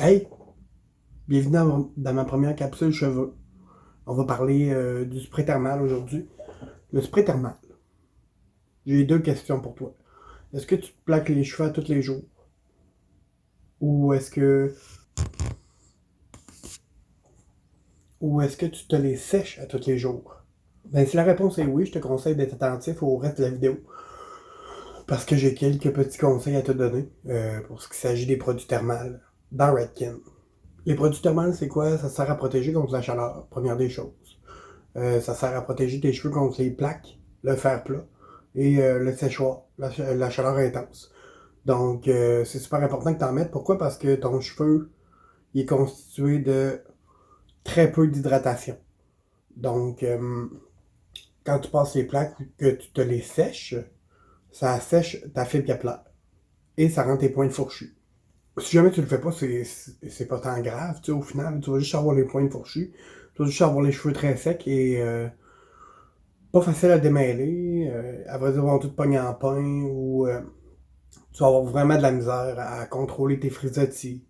Hey, bienvenue dans ma première capsule cheveux. On va parler du spray thermal aujourd'hui. Le spray thermal, j'ai deux questions pour toi. Est-ce que tu te plaques les cheveux à tous les jours? Ou est-ce que tu te les sèches à tous les jours? Ben, si la réponse est oui, je te conseille d'être attentif au reste de la vidéo. Parce que j'ai quelques petits conseils à te donner pour ce qui s'agit des produits thermales dans Redken. Les produits thermales, c'est quoi? Ça sert à protéger contre la chaleur, première des choses. Ça sert à protéger tes cheveux contre les plaques, le fer plat et le séchoir, la chaleur intense. Donc, c'est super important que tu en mettes. Pourquoi? Parce que ton cheveu il est constitué de très peu d'hydratation. Donc, quand tu passes les plaques ou que tu te les sèches, ça assèche ta fibre capillaire et ça rend tes pointes fourchues. Si jamais tu le fais pas, c'est pas tant grave. Tu sais, au final, tu vas juste avoir les pointes fourchues. Tu vas juste avoir les cheveux très secs et pas facile à démêler. À vrai dire, ils vont tout pogner en pain ou tu vas avoir vraiment de la misère à contrôler tes frisottis.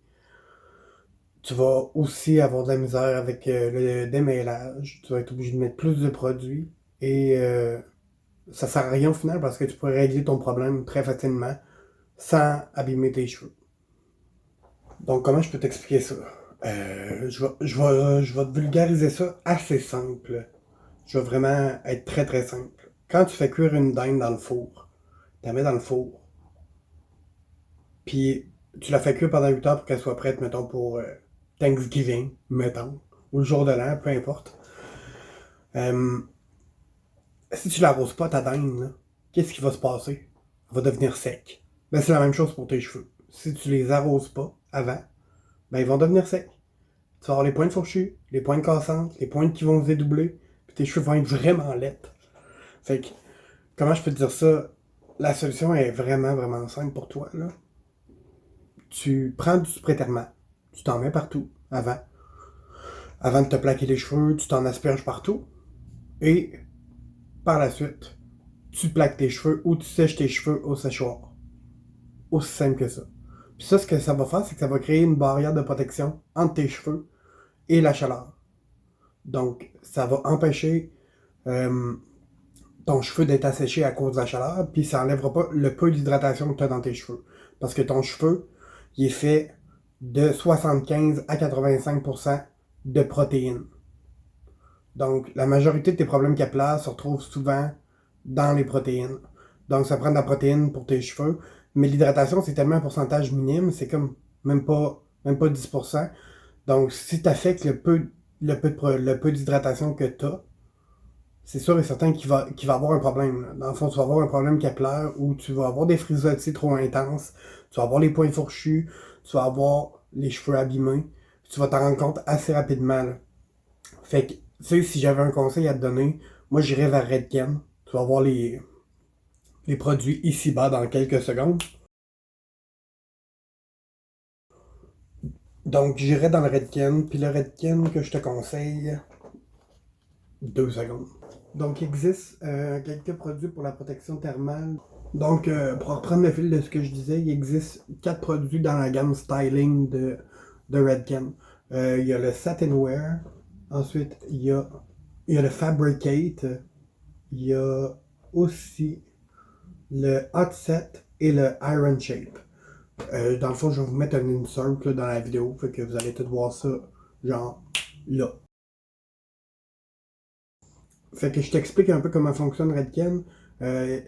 Tu vas aussi avoir de la misère avec le démêlage. Tu vas être obligé de mettre plus de produits et ça sert à rien au final parce que tu pourrais régler ton problème très facilement sans abîmer tes cheveux. Donc, comment je peux t'expliquer ça? Je vais te vulgariser ça assez simple. Je vais vraiment être très très simple. Quand tu fais cuire une dinde dans le four, tu la mets dans le four, puis tu la fais cuire pendant 8 heures pour qu'elle soit prête, mettons, pour Thanksgiving, mettons, ou le jour de l'an, peu importe. Euh, Si tu l'arroses pas, ta dinde, là, qu'est-ce qui va se passer? Elle va devenir sec. Ben, c'est la même chose pour tes cheveux. Si tu les arroses pas avant, ben, ils vont devenir secs. Tu vas avoir les pointes fourchues, les pointes cassantes, les pointes qui vont se dédoubler, puis tes cheveux vont être vraiment laids. Fait que, comment je peux te dire ça? La solution est vraiment, vraiment simple pour toi, là. Tu prends du spray thermal, tu t'en mets partout avant. Avant de te plaquer les cheveux, tu t'en asperges partout. Et par la suite, tu plaques tes cheveux ou tu sèches tes cheveux au séchoir. Aussi simple que ça. Puis ça, ce que ça va faire, c'est que ça va créer une barrière de protection entre tes cheveux et la chaleur. Donc, ça va empêcher euh, ton cheveu d'être asséché à cause de la chaleur, puis ça enlèvera pas le peu d'hydratation que tu as dans tes cheveux. Parce que ton cheveu, il est fait de 75 à 85% de protéines. Donc, la majorité de tes problèmes capillaires se retrouvent souvent dans les protéines. Donc, ça prend de la protéine pour tes cheveux, mais l'hydratation, c'est tellement un pourcentage minime, c'est comme même pas 10%. Donc, si tu affectes le peu d'hydratation que tu as, c'est sûr et certain qu'il va avoir un problème. Dans le fond, tu vas avoir un problème capillaire où tu vas avoir des frisottis trop intenses, tu vas avoir les points fourchus, tu vas avoir les cheveux abîmés. Tu vas t'en rendre compte assez rapidement, là. Fait que, tu sais, si j'avais un conseil à te donner, moi j'irais vers Redken. Tu vas voir les produits ici-bas dans quelques secondes. Donc j'irais dans le Redken, puis le Redken que je te conseille, 2 secondes. Donc, il existe quelques produits pour la protection thermale. Donc, pour reprendre le fil de ce que je disais, il existe 4 produits dans la gamme styling de Redken. Il y a le Satin Wear, ensuite il y a le Fabricate, il y a aussi le Hot Set et le Iron Shape. Dans le fond, je vais vous mettre un insert là, dans la vidéo, fait que vous allez tout voir ça, genre là. Fait que je t'explique un peu comment fonctionne Redken. Euh,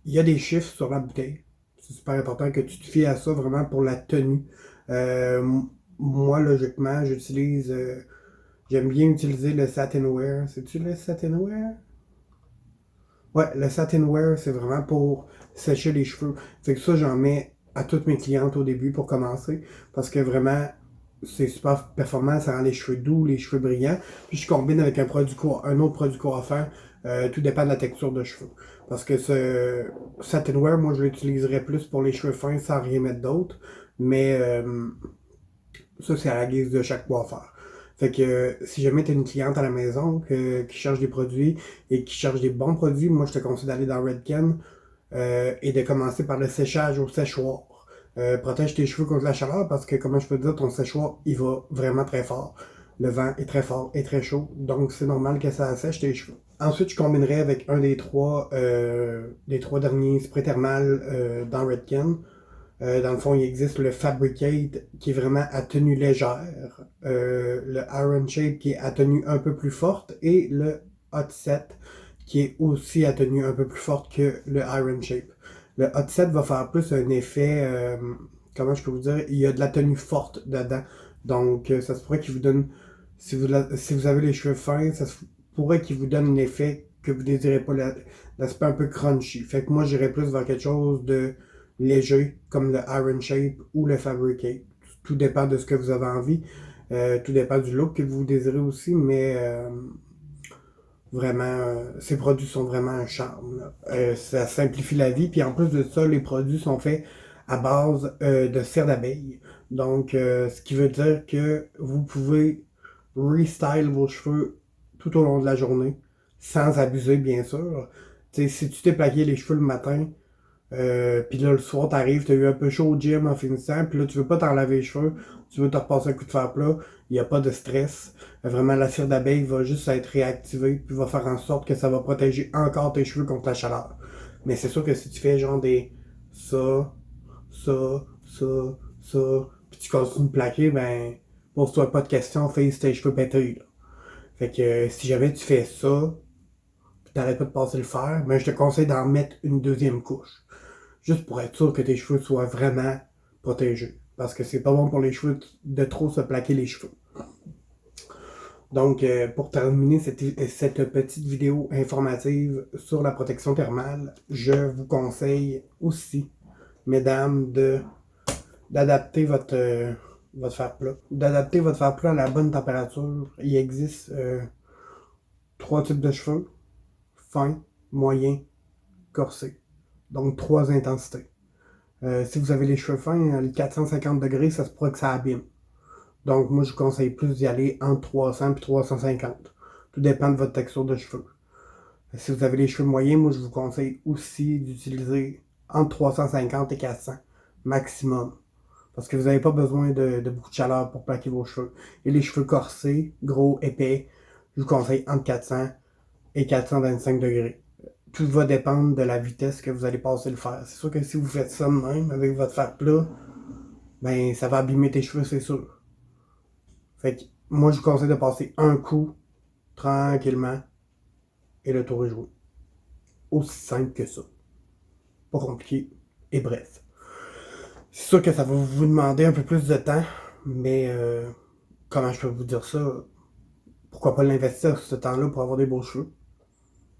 Il y a des chiffres sur la bouteille. C'est super important que tu te fies à ça vraiment pour la tenue. Euh, Moi, logiquement, j'aime bien utiliser le Satinware. C'est-tu le Satinware? Ouais, le Satinware, c'est vraiment pour sécher les cheveux. Fait que ça, j'en mets à toutes mes clientes au début pour commencer. Parce que vraiment, c'est super performant. Ça rend les cheveux doux, les cheveux brillants. Puis je combine avec un autre produit coiffeur. Tout dépend de la texture de cheveux. Parce que ce Satinware, moi, je l'utiliserais plus pour les cheveux fins sans rien mettre d'autre. Mais ça, c'est à la guise de chaque coiffeur. Fait que si jamais tu as une cliente à la maison qui cherche des produits et qui cherche des bons produits, moi je te conseille d'aller dans Redken et de commencer par le séchage au séchoir. Protège tes cheveux contre la chaleur parce que, comment je peux te dire, ton séchoir, il va vraiment très fort. Le vent est très fort et très chaud, donc c'est normal que ça assèche tes cheveux. Ensuite, je combinerai avec un des trois derniers sprays thermales dans Redken. Dans le fond, il existe le Fabricate qui est vraiment à tenue légère, le Iron Shape qui est à tenue un peu plus forte et le Hot Set qui est aussi à tenue un peu plus forte que le Iron Shape. Le Hot Set va faire plus un effet, comment je peux vous dire, il y a de la tenue forte dedans. Donc, ça se pourrait qu'il vous donne, si vous avez les cheveux fins, ça se pourrait qu'il vous donne un effet que vous désirez pas, l'aspect un peu crunchy. Fait que moi, j'irais plus vers quelque chose de léger, comme le Iron Shape ou le Fabricate. Tout dépend de ce que vous avez envie. Tout dépend du look que vous désirez aussi, mais vraiment, ces produits sont vraiment un charme. Ça simplifie la vie, puis en plus de ça, les produits sont faits à base de cire d'abeille. Donc, ce qui veut dire que vous pouvez restyle vos cheveux tout au long de la journée, sans abuser, bien sûr. T'sais, si tu t'es plaqué les cheveux le matin, puis là, le soir, t'arrives, t'as eu un peu chaud au gym en finissant, puis là, tu veux pas t'en laver les cheveux, tu veux te repasser un coup de fer plat, il n'y a pas de stress. Vraiment, la cire d'abeille va juste être réactivée, puis va faire en sorte que ça va protéger encore tes cheveux contre la chaleur. Mais c'est sûr que si tu fais genre des ça, ça, ça, ça, puis tu continues de plaquer, ben, pose-toi pas de questions, fais tes cheveux pétés, là. Fait que si jamais tu fais ça, puis t'arrêtes pas de passer le fer, ben, je te conseille d'en mettre une deuxième couche. Juste pour être sûr que tes cheveux soient vraiment protégés. Parce que c'est pas bon pour les cheveux de trop se plaquer les cheveux. Donc, pour terminer cette petite vidéo informative sur la protection thermale, je vous conseille aussi, mesdames, d'adapter votre fer plat. D'adapter votre fer plat à la bonne température. Il existe 3 types de cheveux: fin, moyen, corsé. Donc 3 intensités. Si vous avez les cheveux fins, les 450 degrés, ça se pourrait que ça abîme. Donc moi je vous conseille plus d'y aller entre 300 et 350. Tout dépend de votre texture de cheveux. Si vous avez les cheveux moyens, moi je vous conseille aussi d'utiliser entre 350 et 400 maximum. Parce que vous n'avez pas besoin de beaucoup de chaleur pour plaquer vos cheveux. Et les cheveux corsés, gros, épais, je vous conseille entre 400 et 425 degrés. Tout va dépendre de la vitesse que vous allez passer le fer. C'est sûr que si vous faites ça de même avec votre fer plat, ben ça va abîmer tes cheveux, c'est sûr. Fait que moi je vous conseille de passer un coup tranquillement et le tour est joué. Aussi simple que ça. Pas compliqué et bref. C'est sûr que ça va vous demander un peu plus de temps, mais comment je peux vous dire ça? Pourquoi pas l'investir ce temps-là pour avoir des beaux cheveux?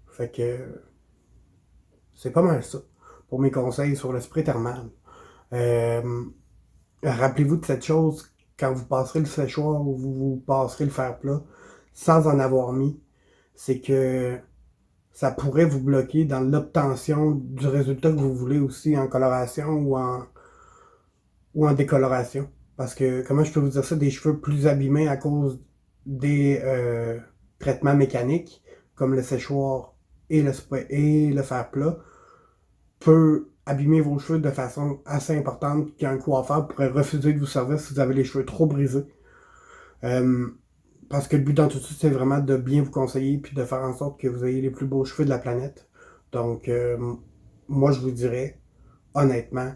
Fait que c'est pas mal ça pour mes conseils sur le spray thermal. Rappelez-vous de cette chose quand vous passerez le séchoir ou vous passerez le fer plat sans en avoir mis, c'est que ça pourrait vous bloquer dans l'obtention du résultat que vous voulez aussi en coloration ou en décoloration. Parce que, comment je peux vous dire ça, des cheveux plus abîmés à cause des traitements mécaniques, comme le séchoir et le spray et le fer plat, peut abîmer vos cheveux de façon assez importante qu'un coiffeur pourrait refuser de vous servir si vous avez les cheveux trop brisés. Parce que le but dans tout ça, c'est vraiment de bien vous conseiller puis de faire en sorte que vous ayez les plus beaux cheveux de la planète. Donc, moi, je vous dirais, honnêtement,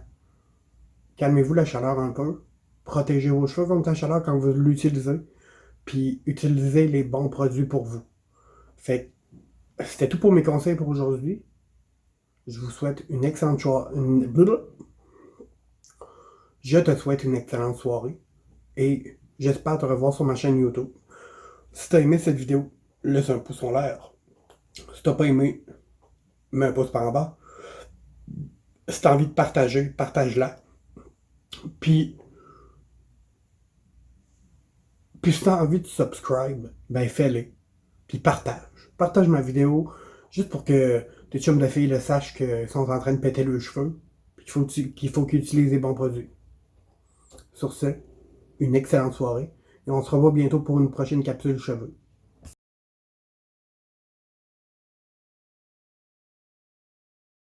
calmez-vous la chaleur un peu. Protégez vos cheveux contre la chaleur quand vous l'utilisez. Puis, utilisez les bons produits pour vous. Fait que, c'était tout pour mes conseils pour aujourd'hui. Je vous souhaite une excellente soirée. Je te souhaite une excellente soirée. Et j'espère te revoir sur ma chaîne YouTube. Si t'as aimé cette vidéo, laisse un pouce en l'air. Si t'as pas aimé, mets un pouce par en bas. Si t'as envie de partager, partage-la. Puis si t'as envie de subscribe, ben fais-le. Puis partage. Partage ma vidéo juste pour que tes chums de filles le sachent qu'ils sont en train de péter leurs cheveux. Puis qu'il faut qu'ils utilisent les bons produits. Sur ce, une excellente soirée. Et on se revoit bientôt pour une prochaine capsule cheveux.